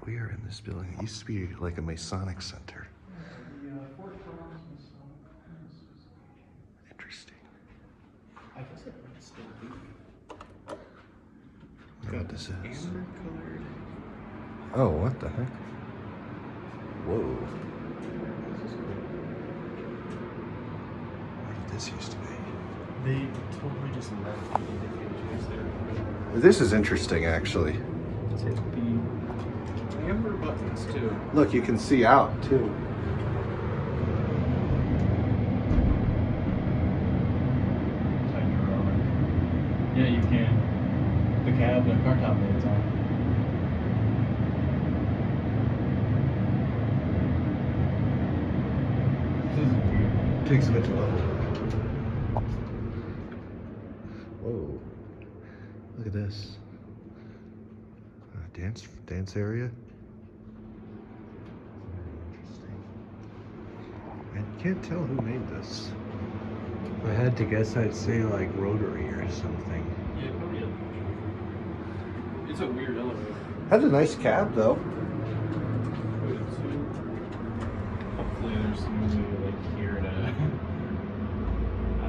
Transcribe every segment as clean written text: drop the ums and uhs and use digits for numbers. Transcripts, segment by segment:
We are in this building. It used to be like a Masonic center. Interesting. I guess it might still be. I wonder what this is. Amber colored. Oh, what the heck? Whoa. This is cool. What did this used to be? They totally just left the indicators there. This is interesting, actually. Take the amber buttons too. Look, you can see out, too. Yeah, you can. The cab, the car top lights on. This is weird. Takes a bit to level. Whoa. Look at this. Dance area. Interesting. I can't tell who made this. If I had to guess, I'd say like Rotary or something. Yeah, probably it's a weird elevator. Has a nice cab though. Hopefully there's somebody like here to I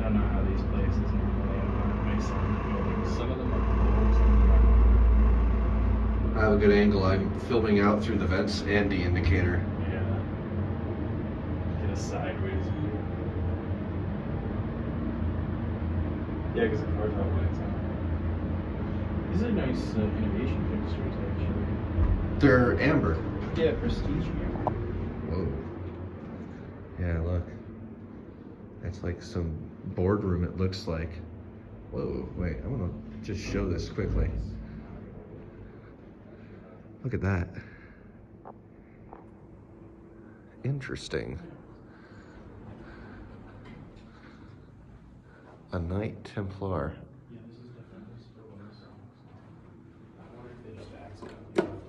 don't know how these places normally are Masonic buildings. Some of them are cool, some of them aren't. I have a good angle. I'm filming out through the vents and the indicator. Yeah. Get a sideways view. Yeah, because the car top lights on. These are nice innovation fixtures, actually. They're amber. Yeah, prestige amber. Whoa. Yeah, look. That's like some boardroom, it looks like. Whoa, wait, I want to just show this quickly. Look at that. Interesting. A Knight Templar. Yeah, this is different. This is for one song. I wonder if they just accidentally left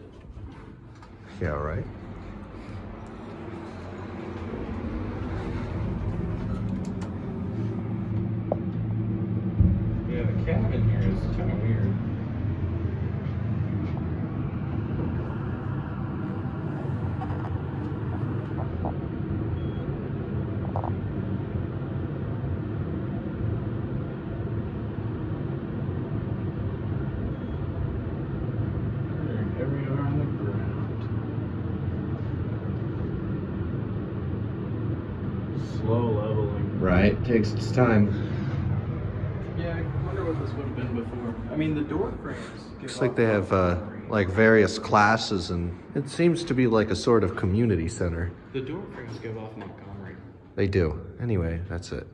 it. Yeah, right. Yeah, the cabin here is kind of weird. Everywhere on the ground. Slow leveling. Right, takes its time. Yeah, I wonder what this would have been before. I mean, the door frames. Looks like they have like various classes, and it seems to be like a sort of community center. The door frames give off Montgomery. They do. Anyway, that's it.